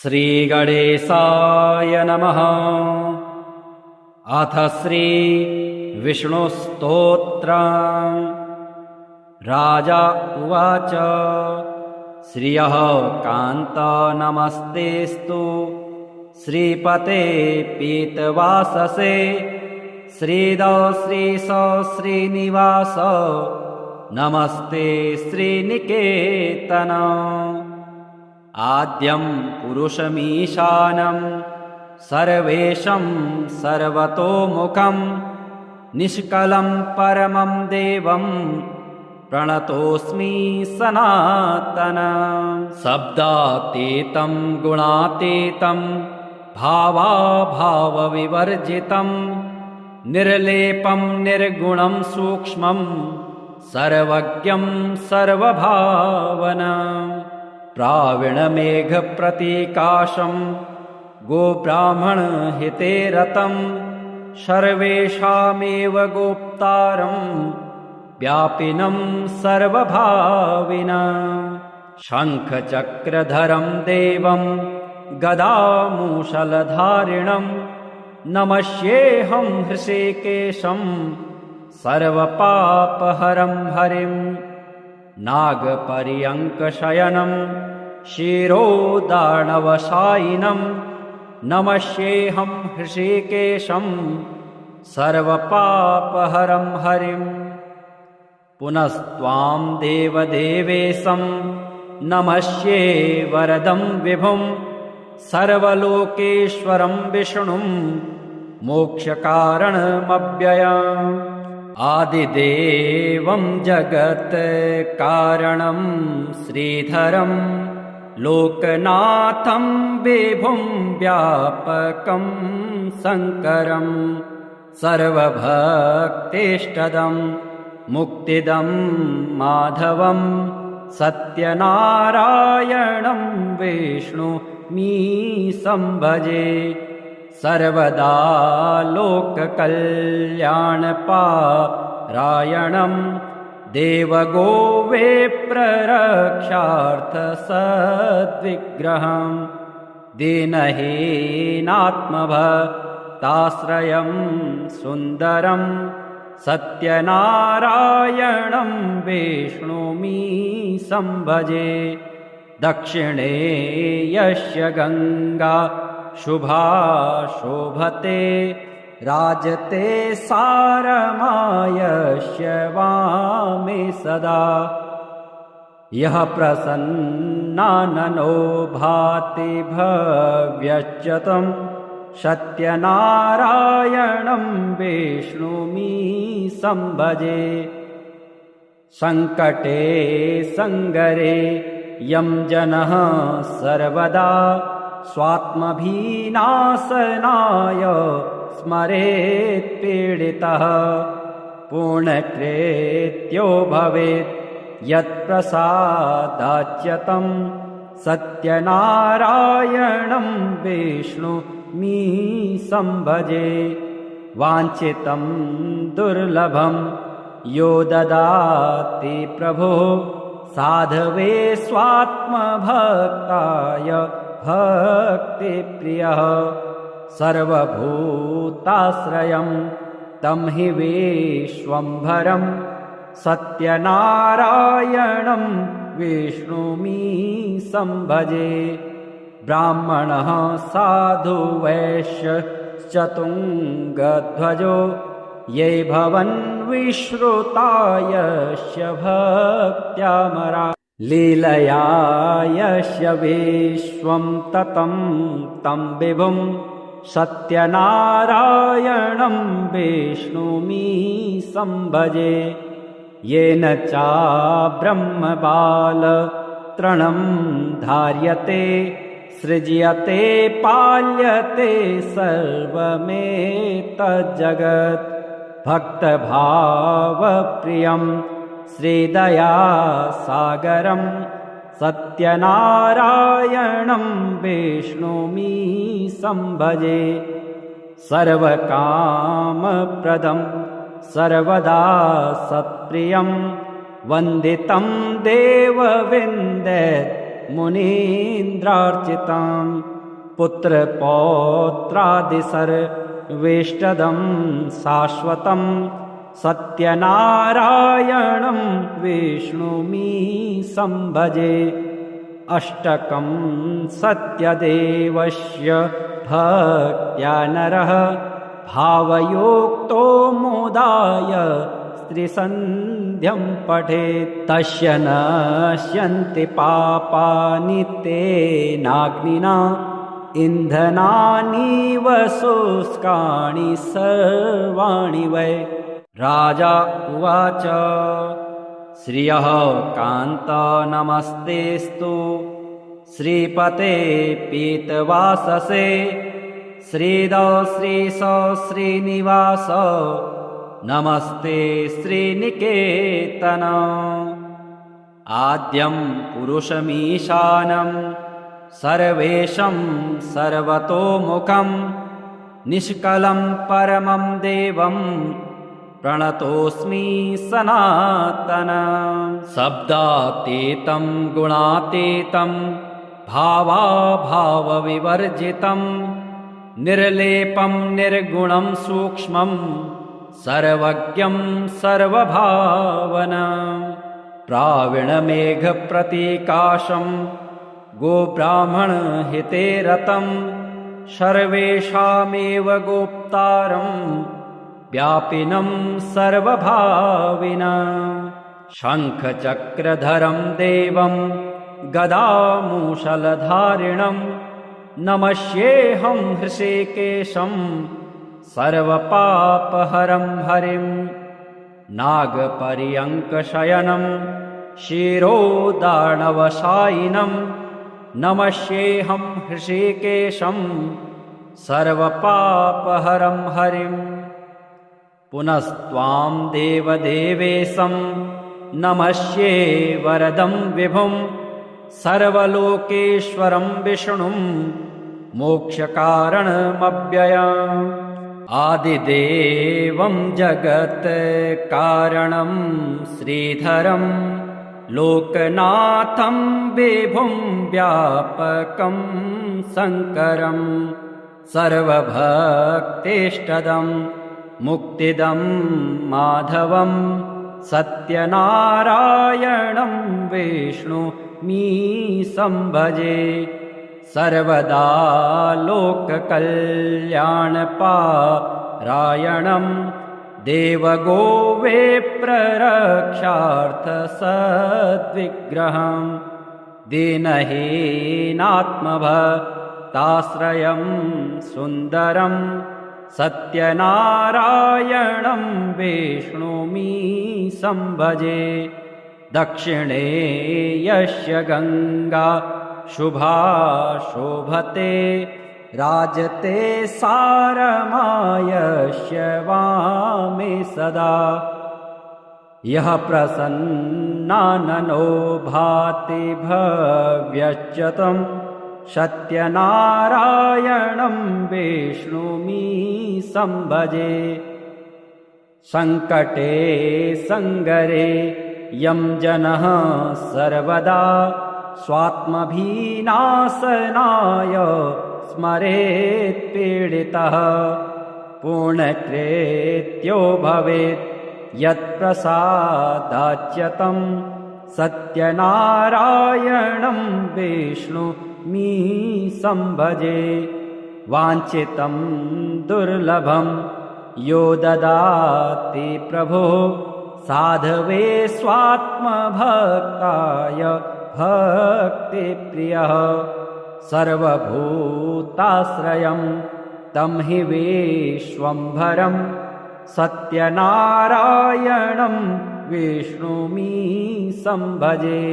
श्रीगणेशाय नमः। अथ श्री विष्णुस्तोत्रम्। राजा उवाच श्रियः कान्त नमस्तेस्तु श्रीपते पीतवाससे श्रीद श्रीश श्रीनिवास नमस्ते श्रीनिकेतन। आद्यं पुरुषमीशानं सर्वेशं सर्वतोमुखं निष्कलं परमं देवं प्रणतोऽस्मि सनातनं। शब्दातीतं गुणातीतं भावाभावविवर्जितं निर्लेपं निर्गुणं सूक्ष्मं सर्वज्ञं सर्वभावनं। प्रावीणमेघप्रतीकाशं गोब्राह्मणहिते रतं सर्वेषामेव गोप्तारं व्यापिनं सर्वभाविनं। शङ्खचक्रधरं देवं गदामूषलधारिणं नमस्येऽहं हृषीकेशं सर्वपापहरं हरिं। नागपर्यङ्कशयनं क्षीरोदार्णवशायिनं नमस्येऽहं हृषीकेशं सर्वपापहरं हरिं। पुनस्त्वां देवदेवेशं नमस्ये वरदं विभुं सर्वलोकेश्वरं विष्णुं मोक्षकारणमव्ययम्। आदिदेवं जगत्कारणं श्रीधरं लोकनाथं विभुं व्यापकं शङ्करं सर्वभक्तिष्टदं मुक्तिदं माधवं सत्यनारायणं विष्णुमी संभजे। सर्वदा लोककल्याणपारायणं देवगोविप्ररक्षार्थसद्विग्रहं दीनहीनात्मभक्ताश्रयं सुन्दरं सत्यनारायणं विष्णुमी संभजे। दक्षिणे यस्य गङ्गा शुभा शोभते राजते सारमायस्य वामे सदा। यः प्रसन्नाननो भाति भव्यच्युतं सत्यनारायणं विष्णुमी संभजे। सङ्कटे सङ्गरे यं जनः सर्वदा स्वात्मभिनाशनाय स्मरेत् पीडितः पूर्णकृत्यो भवेत् यत्प्रसादाच्यतं सत्यनारायणं विष्णुमी संभजे। वाञ्छितं दुर्लभं यो ददाति प्रभुः साधवे स्वात्मभक्ताय भक्तिप्रियः। सर्वभूताश्रयं तं हि विश्वम्भरं सत्यनारायणं विष्णुमी संभजे। ब्राह्मणः साधु वैश्यश्चतुङ्गध्वजो ये भवन् विश्रुतायस्य भक्त्यामरा। लीलया यस्य विश्वं ततं तं विभुं सत्यनारायणं विष्णुमी संभजे। येन चाब्रह्मबालतृणं धार्यते सृज्यते पाल्यते सर्वमेतज्जगत्। भक्तभावप्रियं श्रीदयासागरं सत्यनारायणं विष्णुमी संभजे। सर्वकामप्रदं सर्वदा सत्प्रियं वन्दितं देवविन्दे मुनीन्द्रार्चितं पुत्रपौत्रादिसर्वेष्टदं शाश्वतं सत्यनारायणं विष्णुमीशं भजे। अष्टकं सत्यदेवस्य भक्त्या नरः भावयोक्तो मोदाय स्त्रीसन्ध्यं पठेत् तस्य नश्यन्ति पापानि तेनाग्निना इन्धनानीव शुष्काणि सर्वाणि वै। राजा उवाच श्रियः कान्त नमस्तेस्तु श्रीपते पीतवाससे श्रीद श्रीश श्रीनिवास नमस्ते श्रीनिकेतन। आद्यं पुरुषमीशानं सर्वेशं सर्वतोमुखं निष्कलं परमं देवं प्रणतोऽस्मि सनातनं। शब्दातीतं गुणातीतं भावाभावविवर्जितं निर्लेपं निर्गुणं सूक्ष्मं सर्वज्ञं सर्वभावनं। प्रावीणमेघप्रतीकाशं गोब्राह्मणहिते रतं सर्वेषामेव गोप्तारं व्यापिनं सर्वभाविनं। शङ्खचक्रधरं देवं गदामूषलधारिणं नमस्येऽहं हृषीकेशं सर्वपापहरं हरिं। नागपर्यङ्कशयनं शिरोदार्णवशायिनं नमस्येऽहं हृषीकेशं सर्वपापहरं हरिं। पुनस्त्वां देवदेवेशं नमस्ये वरदं विभुं सर्वलोकेश्वरं विष्णुं मोक्षकारणमव्ययम्। आदिदेवं जगत्कारणं श्रीधरं लोकनाथं विभुं व्यापकं शङ्करं सर्वभक्तेष्टदं मुक्तिदं माधवं सत्यनारायणं विष्णुमीशं भजे। सर्वदा लोककल्याणपरायणं देवगोविप्ररक्षार्थसद्विग्रहं दीनहीनात्मभक्ताश्रयं सुन्दरं सत्यनारायणं विष्णुमीशं भजे। दक्षिणे यस्य गङ्गा शुभा शोभते राजते सारमायस्य वामे सदा। यः प्रसन्नाननो भाति भव्यश्च तं सत्यनारायणं विष्णुमीशं भजे। सङ्कटे सङ्गरे यं जनः सर्वदा स्वात्मभिनाशनाय स्मरेत् पीडितः पूर्णकृत्यो भवेत् यत्प्रसादाच्यतं सत्यनारायणं विष्णुमीशं भजे। वाञ्छितं दुर्लभं यो ददाति प्रभुः साधवे स्वात्मभक्ताय भक्तिप्रियः। सर्वभूताश्रयं तं हि विश्वम्भरं सत्यनारायणं विष्णुमीशं भजे।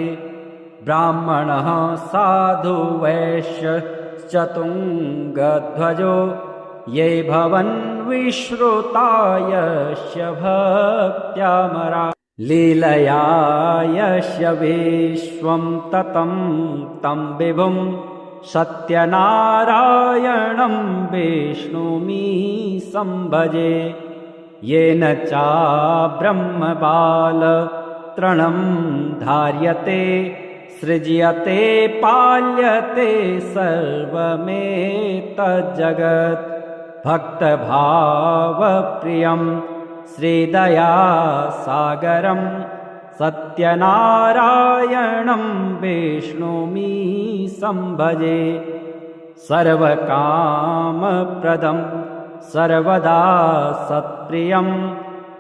ब्राह्मणः साधु वैश्यश्चतुङ्गध्वजो ये भवन् विश्रुतायस्य भक्त्यामरा। लीलया यस्य विश्वं ततं तं विभुं सत्यनारायणं विष्णुमीशं भजे। येन चाब्रह्मबालतृणं धार्यते सृज्यते पाल्यते सर्वमेतज्जगत् भक्तभावप्रियं श्रीदयासागरं सत्यनारायणं विष्णुमीशं भजे सर्वकामप्रदं सर्वदा सत्प्रियं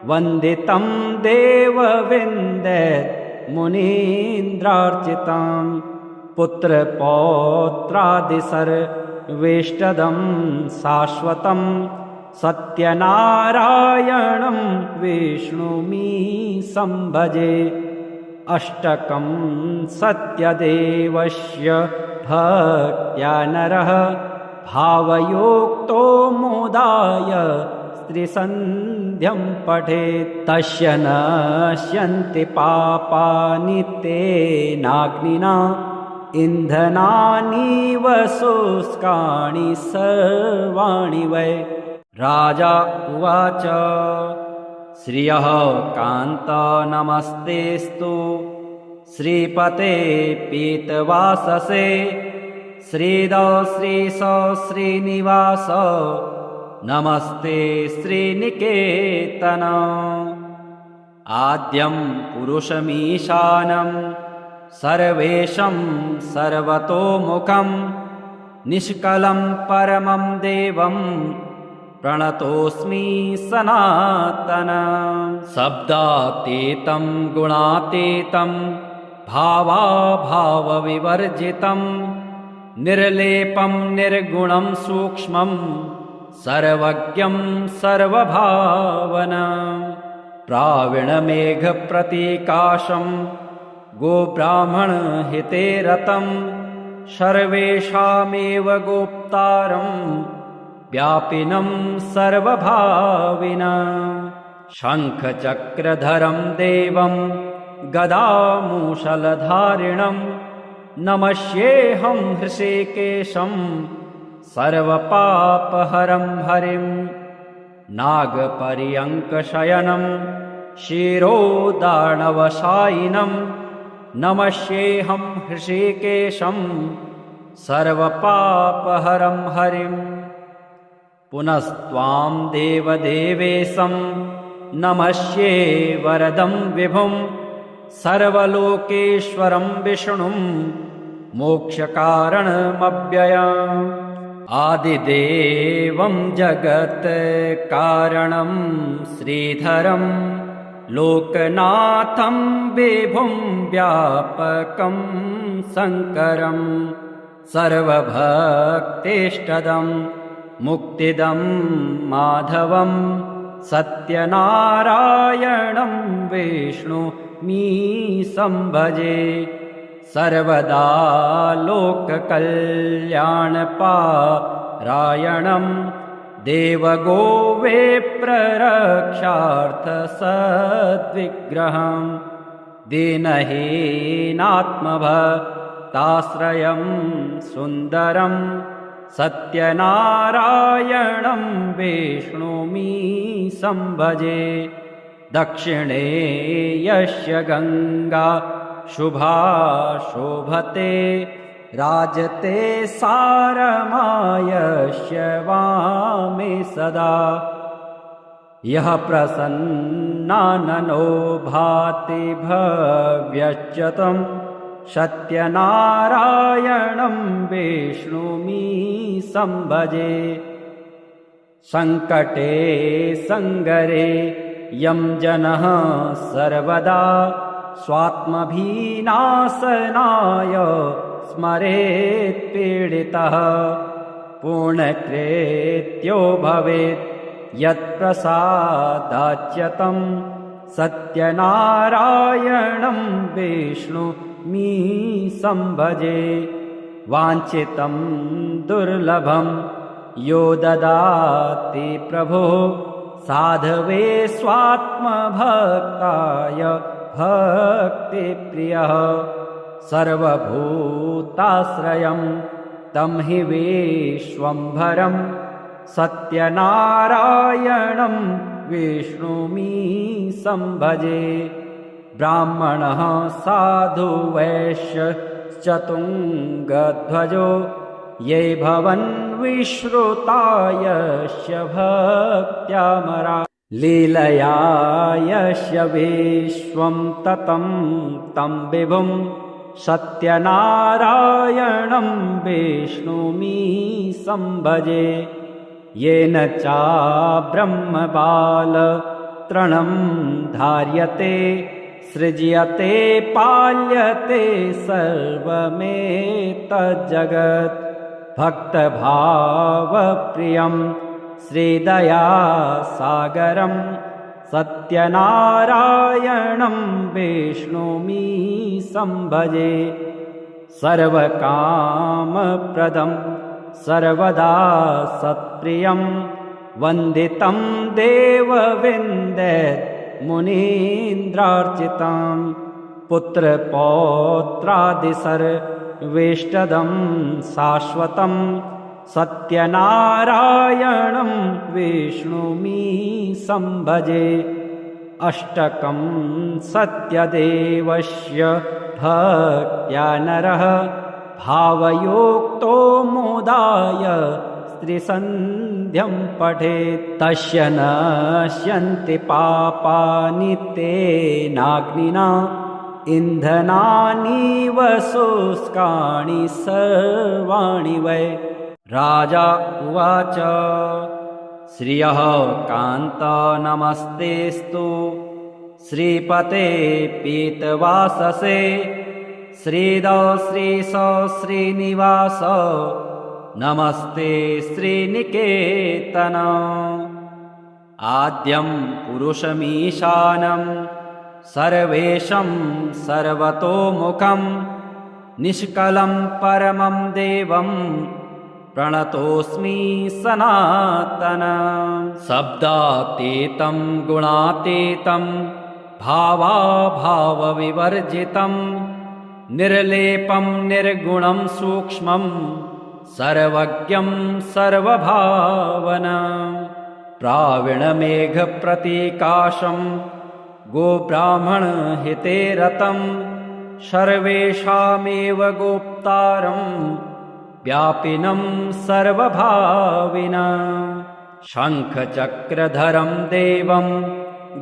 वन्दितं देवविन्दत् मुनीन्द्रार्चितं पुत्रपौत्रादिसर्वेष्टदं शाश्वतं सत्यनारायणं विष्णुमीशं भजे अष्टकं सत्यदेवस्य भक्त्या नरः भावयोक्तो मोदाय त्रिसन्ध्यं पठेत् तस्य नश्यन्ति पापानि तेनाग्निना इन्धनानीव शुष्काणि सर्वाणि वै राजा उवाच श्रियः कान्त नमस्तेस्तु श्रीपते पीतवाससे श्रीद श्रीश श्रीनिवास नमस्ते श्रीनिकेतन आद्यं पुरुषमीशानं सर्वेशं सर्वतोमुखं निष्कलं परमं देवं प्रणतोऽस्मि सनातनं शब्दातीतं गुणातीतं भावाभावविवर्जितं निर्लेपं निर्गुणं सूक्ष्मं सर्वज्ञं सर्वभावना प्रावीणमेघप्रतीकाशं गोब्राह्मणहिते रतं सर्वेषामेव गोप्तारं व्यापिनं सर्वभाविना शङ्खचक्रधरं देवं गदामूषलधारिणं नमस्येऽहं हृषीकेशं सर्वपापहरं हरिं नागपर्यङ्कशयनं शिरोदार्णवशायिनं नमस्येऽहं हृषीकेशं सर्वपापहरं हरिं पुनस्त्वां देवदेवेशं नमस्ये वरदं विभुं सर्वलोकेश्वरं विष्णुं मोक्षकारणमव्ययम् आदिदेवं जगत्कारणं श्रीधरं लोकनाथं विभुं व्यापकं शङ्करं सर्वभक्तेष्टदं मुक्तिदं माधवं सत्यनारायणं विष्णुमीशं भजे सर्वदा लोककल्याणपारायणं देवगोविप्ररक्षार्थसद्विग्रहं दीनहीनात्मभक्ताश्रयं सुन्दरं सत्यनारायणं विष्णुमीशं भजे दक्षिणे यस्य गङ्गा शुभा शोभते राजते सारमायस्य वामे सदा यः प्रसन्नाननो भाति भव्यश्च तं सत्यनारायणं विष्णुमीशं भजे सङ्कटे सङ्गरे यं जनः सर्वदा स्वात्मभिनाशनाय स्मरेत् पीडितः पूर्णकृत्यो भवेत् यत्प्रसादाच्यतं सत्यनारायणं विष्णुमीशं भजे वाञ्छितं दुर्लभं यो ददाति प्रभुः साधवे स्वात्मभक्ताय भक्तिप्रियः सर्वभूताश्रयं तं हि विश्वम्भरं सत्यनारायणं विष्णुमीशं भजे ब्राह्मणः साधु वैश्यश्चतुङ्गध्वजो ये भवन् विश्रुता यस्य भक्त्यामरा लीलया यस्य विश्वं ततं तं विभुं सत्यनारायणं विष्णुमीशं भजे येन चाब्रह्मबालतृणं धार्यते सृज्यते पाल्यते सर्वमेतज्जगत् भक्तभावप्रियं श्रीदयासागरं सत्यनारायणं विष्णुमीशं भजे सर्वकामप्रदं सर्वदा सत्प्रियं वन्दितं देवविन्दत् मुनीन्द्रार्चितां पुत्रपौत्रादिसर्वेष्टदं शाश्वतं सत्यनारायणं विष्णुमीशं भजे अष्टकं सत्यदेवस्य भक्त्या नरः भावयोक्तो मोदाय त्रिसन्ध्यं पठेत् तस्य नश्यन्ति पापानि तेनाग्निना इन्धनानीव शुष्काणि सर्वाणि वै राजा उवाच श्रियः कान्त नमस्तेस्तु श्रीपते पीतवाससे श्रीद श्रीश श्रीनिवास नमस्ते श्रीनिकेतन आद्यं पुरुषमीशानं सर्वेशं सर्वतोमुखं निष्कलं परमं देवं प्रणतोऽस्मि सनातनं शब्दातीतं गुणातीतं भावाभावविवर्जितं निर्लेपं निर्गुणं सूक्ष्मं सर्वज्ञं सर्वभावना प्राविणमेघप्रतीकाशं गोब्राह्मणहिते रतं सर्वेषामेव गोप्तारं व्यापिनं सर्वभाविना शङ्खचक्रधरं देवं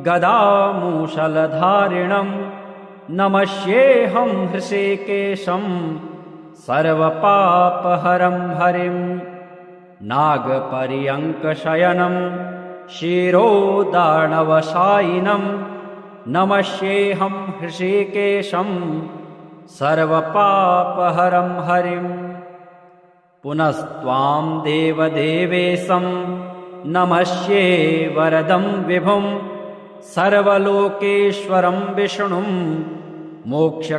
गदामूषलधारिणं नमस्येऽहं हृषीकेशं सर्वपापहरं हरिं नागपर्यङ्कशयनं शिरोदार्णवशायिनं नमस्येऽहं हृषीकेशं सर्वपापहरं हरिम् पुनस्त्वां देवदेवेशं नमस्ये वरदं विभुं सर्वलोकेश्वरं विष्णुं मोक्षकारणमव्ययम्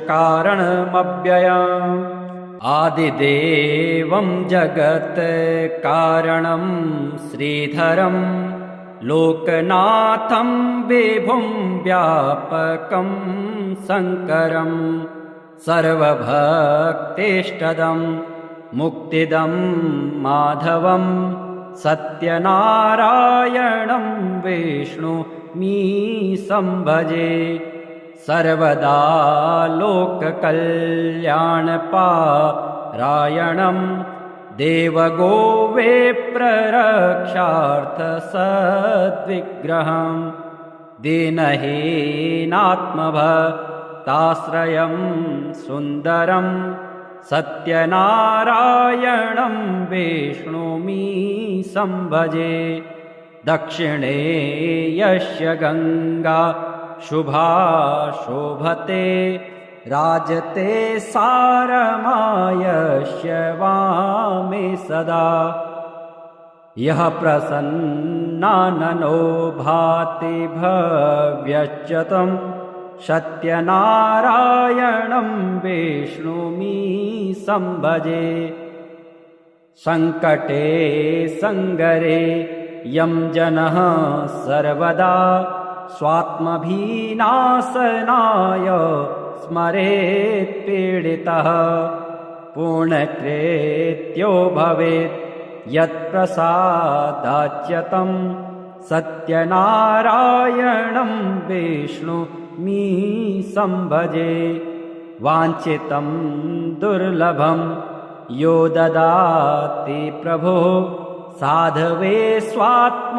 आदिदेवं जगत्कारणं श्रीधरं लोकनाथं विभुं व्यापकं शङ्करं सर्वभक्तेष्टदं मुक्तिदं माधवं सत्यनारायणं विष्णुमीशं भजे सर्वदा लोककल्याणपारायणं देवगोविप्ररक्षार्थसद्विग्रहं दीनहीनात्मभक्ताश्रयं सुन्दरं सत्यनारायणं विष्णुमीशं भजे दक्षिणे यस्य गङ्गा शुभा शोभते राजते सारमायस्य वामे सदा यः प्रसन्नाननो भाति भव्यच्युतं सत्यनारायणं विष्णुमीशं भजे सङ्कटे सङ्गरे यं जनः सर्वदा स्वात्मभीनाशनाय स्मरेत् पीडितः पूर्णकृत्यो भवेत् यत्प्रसादाच्यतं सत्यनारायणं विष्णुमीशं मी संभजे। वाञ्छितं दुर्लभं यो ददाति प्रभो साधवे स्वात्मभक्ताय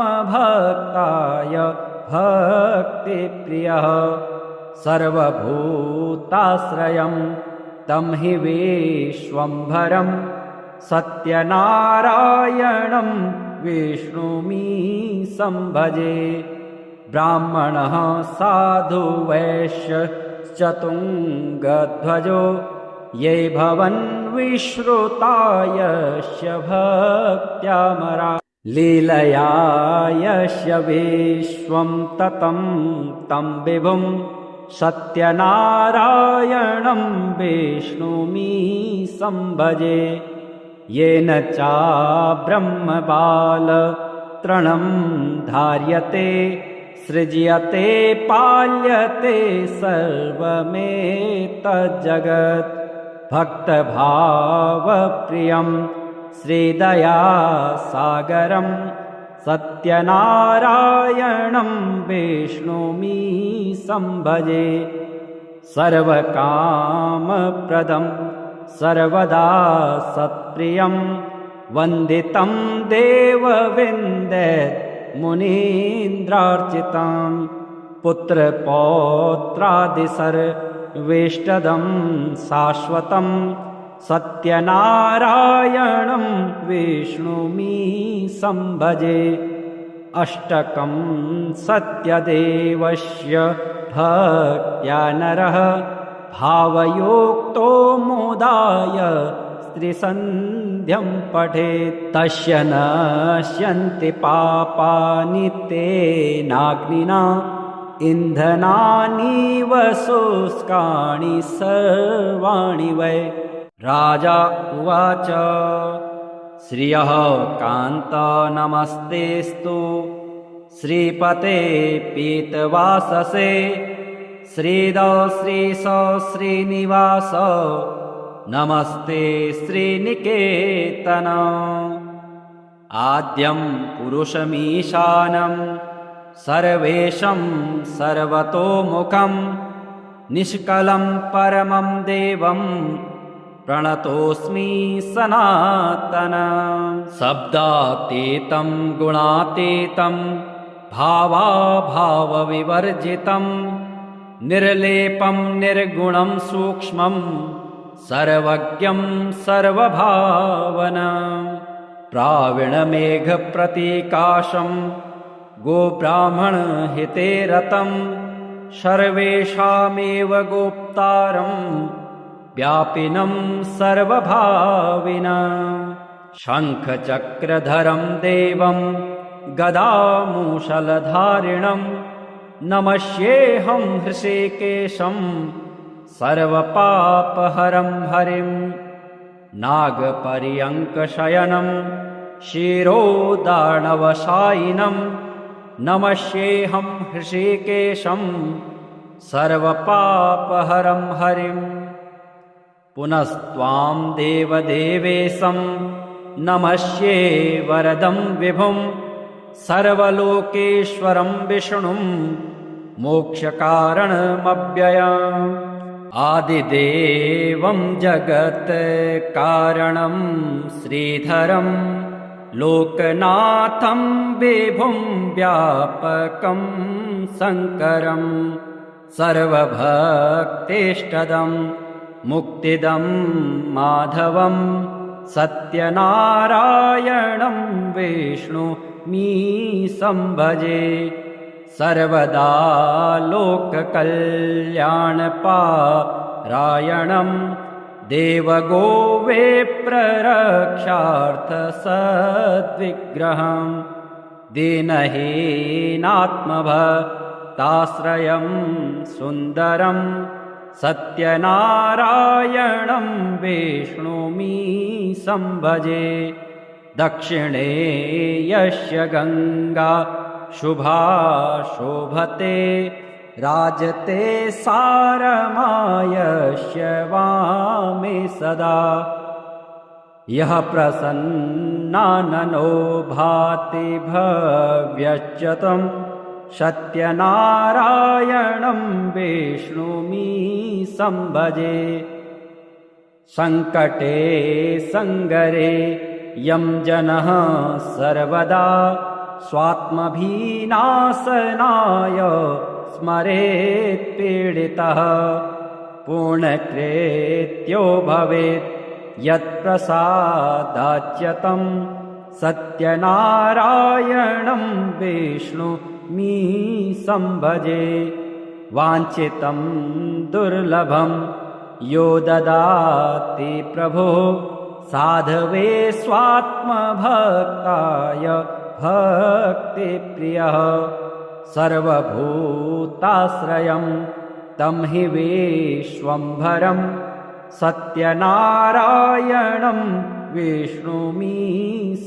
भक्तिप्रियः। सर्वभूताश्रयं तं हि विश्वम्भरं सत्यनारायणं विष्णुमी संभजे। ब्राह्मणः साधु वैश्यश्चतुङ्गध्वजो ये भवन् विश्रुता यस्य भक्त्यामरा। लीलया यस्य विश्वं ततं तं विभुं सत्यनारायणं विष्णुमी संभजे। येन चाब्रह्मबालतृणं धार्यते सृज्यते पाल्यते सर्वमेतज्जगत्। भक्तभावप्रियं श्रीदयासागरं सत्यनारायणं विष्णुमी संभजे। सर्वकामप्रदं सर्वदा सत्प्रियं वन्दितं देवविन्दत् मुनीन्द्रार्चितं। पुत्रपौत्रादिसर्वेष्टदं शाश्वतं सत्यनारायणं विष्णुमी संभजे। अष्टकं सत्यदेवस्य भक्त्या नरः भावयोक्तो मोदाय स्त्रीसन्ध्यं पठेत्। तस्य नश्यन्ति पापानि तेनाग्निना इन्धनानीव शुष्काणि सर्वाणि वै। राजा उवाच श्रियः कान्त नमस्तेस्तु श्रीपते पीतवाससे। श्रीद श्रीश श्रीनिवास नमस्ते श्रीनिकेतन। आद्यं पुरुषमीशानं सर्वेशं सर्वतोमुखं निष्कलं परमं देवं प्रणतोऽस्मि सनातनं। शब्दातीतं गुणातीतं भावाभावविवर्जितं निर्लेपं निर्गुणं सूक्ष्मं सर्वज्ञं सर्वभावनं। प्राविणमेघप्रतीकाशं गोब्राह्मणहिते रतं सर्वेषामेव गोप्तारं व्यापिनं सर्वभाविनं। शङ्खचक्रधरं देवं गदामूषलधारिणं नमस्येऽहं हृषीकेशं सर्वपापहरं हरिं। नागपर्यङ्कशयनं शिरोदार्णवशायिनं नमस्येऽहं हृषीकेशं सर्वपापहरं हरिम्। पुनस्त्वां देवदेवेशं नमस्ये वरदं विभुं सर्वलोकेश्वरं विष्णुं मोक्षकारणमव्ययम्। आदिदेवं जगत्कारणं श्रीधरं लोकनाथं विभुं व्यापकं शङ्करं सर्वभक्तेष्टदं मुक्तिदं माधवं सत्यनारायणं विष्णुमी संभजे। सर्वदा लोककल्याणपारायणं देवगोविप्ररक्षार्थसद्विग्रहं दीनहीनात्मभक्ताश्रयं सुन्दरं सत्यनारायणं विष्णुमी संभजे। दक्षिणे यस्य गङ्गा शुभा शोभते राजते सारमायस्य वामे सदा। यः प्रसन्नाननो भाति भव्यच्च तं सत्यनारायणं विष्णुमी संभजे। सङ्कटे सङ्गरे यं जनः सर्वदा स्वात्मभिनाशनाय स्मरेत् पीडितः। पूर्णकृत्यो भवेत् यत्प्रसादाच्यतं सत्यनारायणं विष्णुमी संभजे। वाञ्छितं दुर्लभं यो ददाति प्रभो साधवे स्वात्मभक्ताय भक्तिप्रियः। सर्वभूताश्रयं तं हि विश्वम्भरं सत्यनारायणं विष्णुमी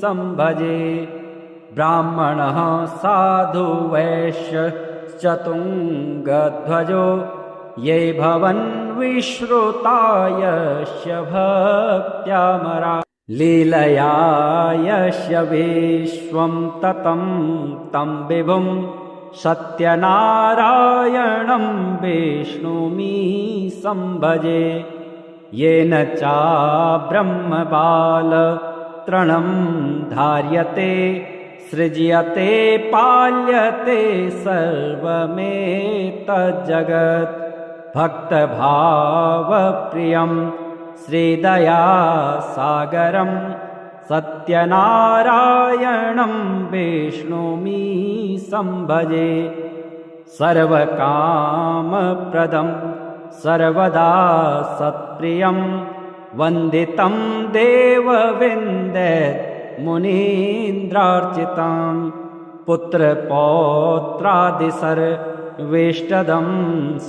संभजे। ब्राह्मणः साधु वैश्यश्चतुङ्गध्वजो ये भवन् विश्रुता यस्य भक्त्यामरा। लीलया यस्य विश्वं ततं तं विभुं सत्यनारायणं विष्णुमी संभजे। येन चाब्रह्मबालतृणं धार्यते सृज्यते पाल्यते सर्वमेतज्जगत्। भक्तभावप्रियं श्रीदयासागरं सत्यनारायणं विष्णुमी संभजे। सर्वकामप्रदं सर्वदा सत्प्रियं वन्दितं देवविन्दत् मुनीन्द्रार्चितं। पुत्रपौत्रादिसर्वेष्टदं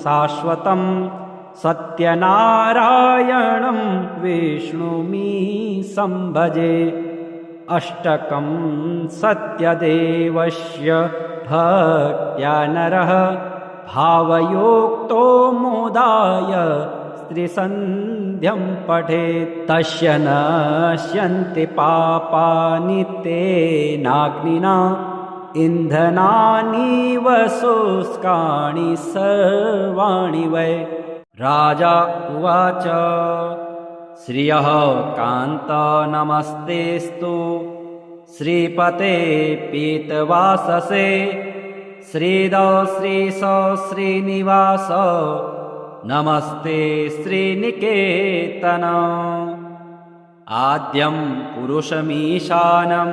शाश्वतं सत्यनारायणं विष्णुमी संभजे। अष्टकं सत्यदेवस्य भक्त्या नरः भावयोक्तो मोदाय स्त्रीसन्ध्यं पठेत्। तस्य नश्यन्ति पापानि तेनाग्निना इन्धनानीव शुष्काणि सर्वाणि वै। राजा उवाच श्रियः कान्त नमस्तेस्तु श्रीपते पीतवाससे। श्रीद श्रीश श्रीनिवास नमस्ते श्रीनिकेतन। आद्यं पुरुषमीशानं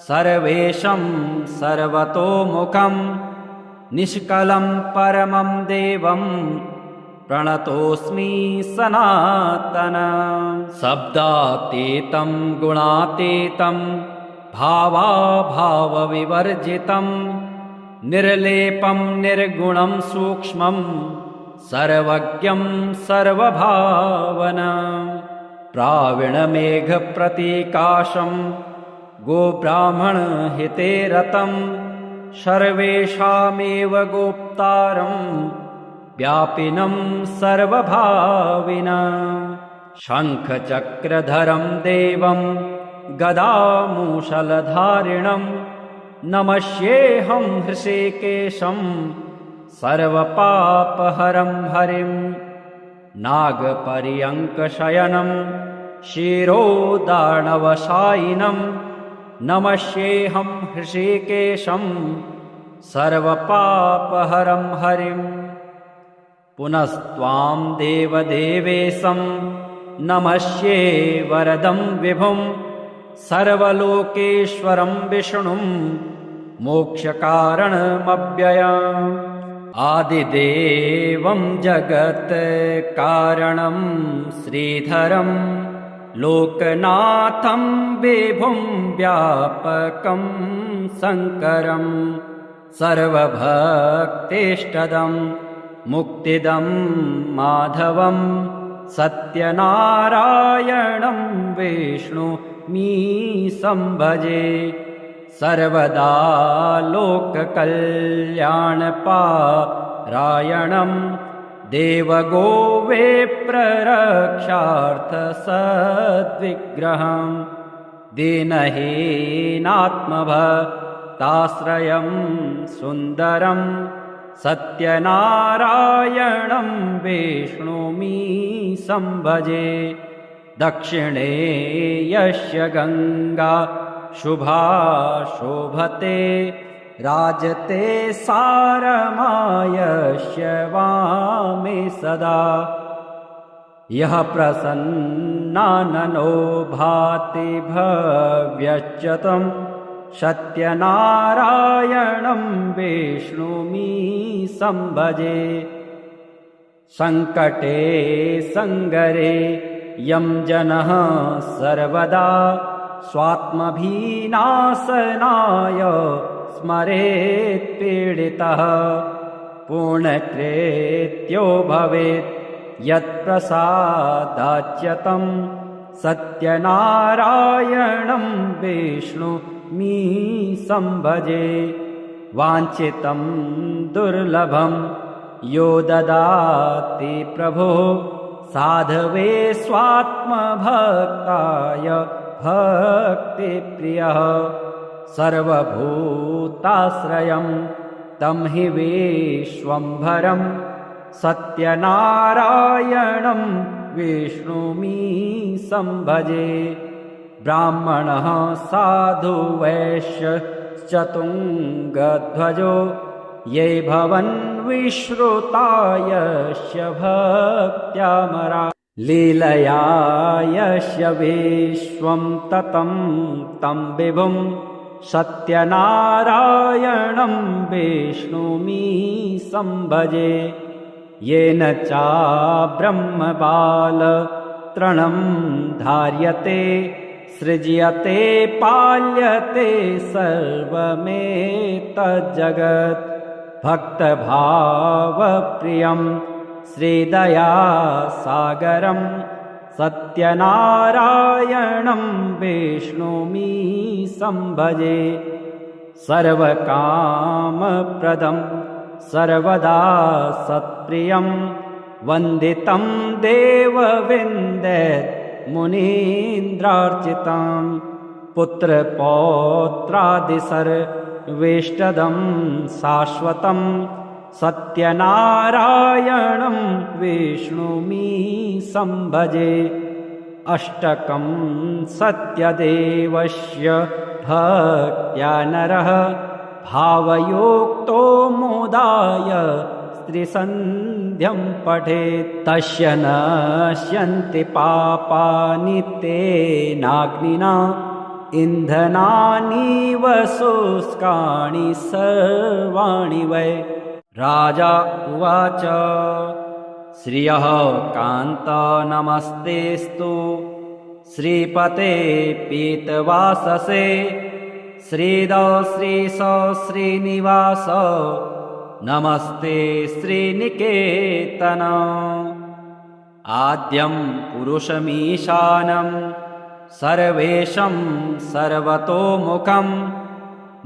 सर्वेशं सर्वतोमुखं निष्कलं परमं देवं प्रणतोऽस्मि सनातनं। शब्दातीतं गुणातीतं भावाभावविवर्जितं निर्लेपं निर्गुणं सूक्ष्मं सर्वज्ञं सर्वभावनं। प्रावीणमेघप्रतीकाशं गोब्राह्मणहिते रतं सर्वेषामेव गोप्तारं व्यापिनं सर्वभाविनं। शङ्खचक्रधरं देवं गदामूषलधारिणं नमस्येऽहं हृषीकेशं सर्वपापहरं हरिं। नागपर्यङ्कशयनं शिरोदार्णवशायिनं नमस्येऽहं हृषीकेशं सर्वपापहरं हरिं। पुनस्त्वां देवदेवेशं नमस्ये वरदं विभुं सर्वलोकेश्वरं विष्णुं मोक्षकारणमव्ययम्। आदिदेवं जगत्कारणं श्रीधरं लोकनाथं विभुं व्यापकं शङ्करं सर्वभक्तेष्टदं मुक्तिदं माधवं सत्यनारायणं विष्णुमी संभजे। सर्वदा लोककल्याणपारायणं देवगोविप्ररक्षार्थसद्विग्रहं दीनहीनात्मभक्तानां भक्ताश्रयं सुन्दरं सत्यनारायणं विष्णुमी संभजे। दक्षिणे यस्य गंगा शुभा शोभते, राजते सारमायस्य वामे सदा। यः प्रसन्नाननो भाति भव्यश्च तं, सत्यनारायणं विष्णुमी संभजे। संकटे संगरे यं जनः सर्वदा, स्वात्मभिनाशनाय स्मरेत् पीडितः। पूर्णकृत्यो भवेत् यत्प्रसादाच्यतं, सत्यनारायणं विष्णुमी संभजे। वाञ्छितं दुर्लभं यो ददाति प्रभुः, साधवे स्वात्मभक्ताय भक्तिप्रियः। सर्वभूताश्रयं तं हि विश्वम्भरं, सत्यनारायणं विष्णुमी संभजे। ब्राह्मणः साधु वैश्यश्चतुङ्गध्वजो, ये भवन् विश्रुता यस्य भक्त्यामरा। लीलया यस्य विश्वं ततं तं विभुं, सत्यनारायणं विष्णुमी संभजे। येन चाब्रह्मबालतृणं धार्यते, सृज्यते पाल्यते सर्वमेतज्जगत्। भक्तभावप्रियं श्रीदयासागरं, सत्यनारायणं विष्णुमी संभजे। सर्वकामप्रदं सर्वदा सत्प्रियं, वन्दितं देवविन्दत् मुनीन्द्रार्चितं। पुत्रपौत्रादिसर्वेष्टदं शाश्वतं, सत्यनारायणं विष्णुमी संभजे। अष्टकं सत्यदेवस्य भक्त्या नरः, भावयुक्तो मोदाय स्त्रीसन्ध्यं पठेत्। तस्य नश्यन्ति पापानि तेनाग्निना, इन्धनानीव शुष्काणि सर्वाणि वै। राजा उवाच श्रियः कान्त नमस्तेस्तु, श्रीपते पीतवाससे। श्रीद श्रीश श्रीनिवास, नमस्ते श्रीनिकेतन। आद्यं पुरुषमीशानं, सर्वेशं सर्वतोमुखं।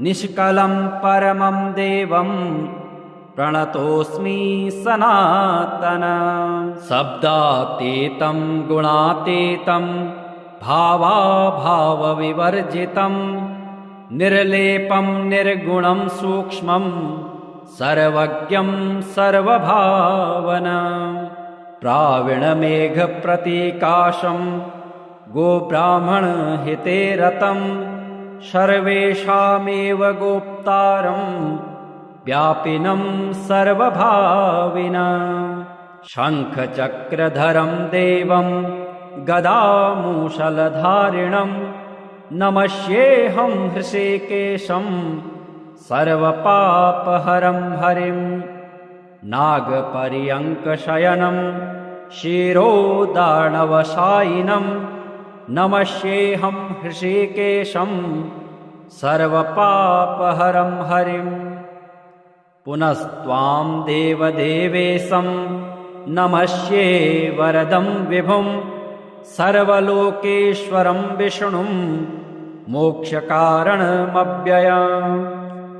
निष्कलं परमं देवं, प्रणतोऽस्मि सनातनं। शब्दातीतं गुणातीतं, भावाभावविवर्जितं। निर्लेपं निर्गुणं सूक्ष्मं, सर्वज्ञं सर्वभावनं। प्रावीणमेघप्रतीकाशं, गोब्राह्मणहिते रतं। सर्वेषामेव गोप्तारं, व्यापिनं सर्वभाविनं। शङ्खचक्रधरं देवं, गदामूषलधारिणं। नमस्येऽहं हृषीकेशं, सर्वपापहरं हरिं। नागपर्यङ्कशयनं, शिरोदार्णवशायिनं। नमस्येऽहं हृषीकेशं, सर्वपापहरं हरिं। पुनस्त्वां देवदेवेशं, नमस्ये वरदं विभुं। सर्वलोकेश्वरं विष्णुं, मोक्षकारणमव्ययम्।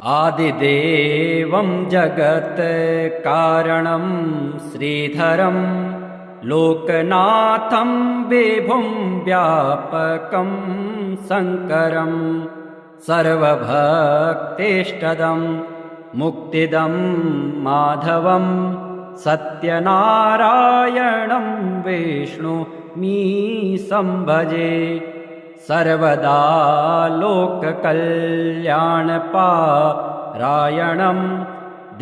आदिदेवं जगत्कारणं श्रीधरं, लोकनाथं विभुं व्यापकं शङ्करं। सर्वभक्तिष्टदं मुक्तिदं माधवं सत्यनारायणं विष्णुमीशं भजे सर्वदा लोककल्याणपारायणं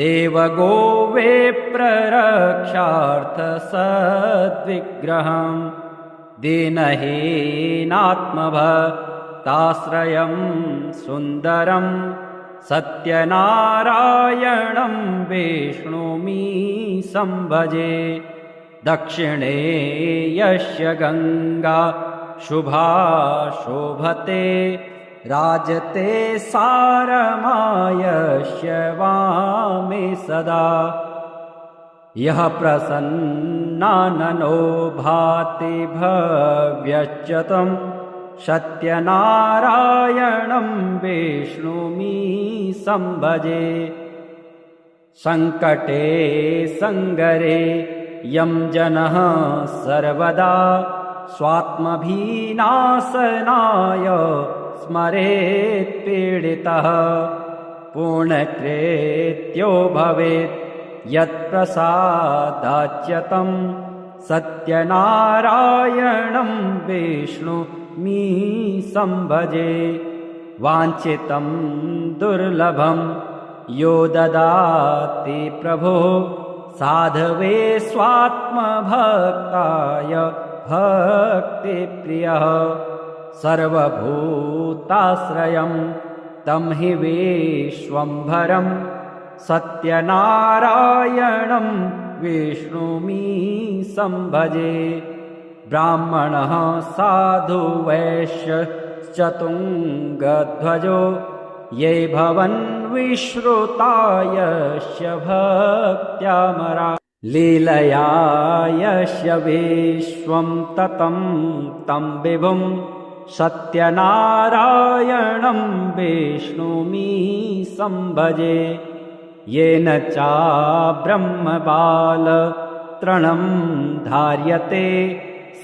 देवगोविप्ररक्षार्थसद्विग्रहं दीनहीनात्मभक्ताश्रयं सुन्दरं सत्यनारायणं विष्णुमीशं भजे दक्षिणे यस्य गङ्गा शुभा शोभते राजते सारमायस्य वामे सदा यः प्रसन्नाननो भाति भव्यश्च तं सत्यनारायणं विष्णुमीशं भजे सङ्कटे सङ्गरे यं जनः सर्वदा स्वात्मभिनाशनाय स्मरेत् पीडितः पूर्णकृत्यो भवेत् यत्प्रसादाच्यतं सत्यनारायणं विष्णुमीशं भजे वाञ्छितं दुर्लभं यो ददाति प्रभो साधवे स्वात्मभक्ताय भक्तिप्रियः सर्वभूताश्रयं तं हि विश्वम्भरं सत्यनारायणं विष्णुमीशं भजे ब्राह्मणः साधु वैश्यश्चतुङ्गध्वजो ये भवन् विश्रुता यस्य भक्त्यामरा लीलया यस्य विश्वं ततं तं विभुं सत्यनारायणं विष्णुमीशं भजे येन चाब्रह्मबालतृणं धार्यते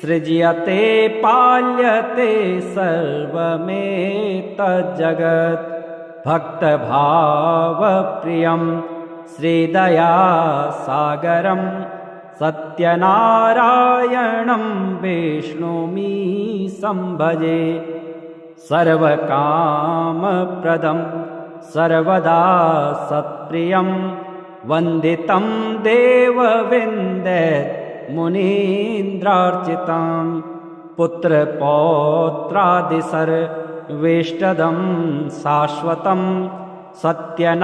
सृज्यते पाल्यते सर्वमेतज्जगत् भक्तभावप्रियं श्रीदयासागरं सत्यनारायणं विष्णुमीशं भजे सर्वकामप्रदं सर्वदा सत्प्रियं वन्दितं देवविन्दत् मुनीन्द्रार्चितां पुत्रपौत्रादिसर्वेष्टदं शाश्वतं सत्यनारायणं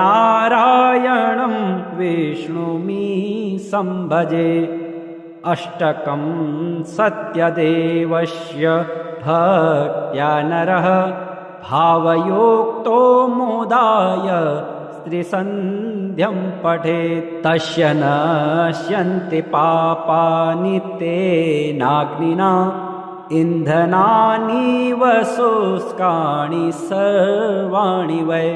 विष्णुमीशं भजे अष्टकं सत्यदेवस्य भक्त्या नरः भावयोक्तो मोदाय स्त्रीसन्ध्यं पठेत् तस्य नश्यन्ति पापानि तेनाग्निना इन्धनानि शुष्कानि सर्वाणि वै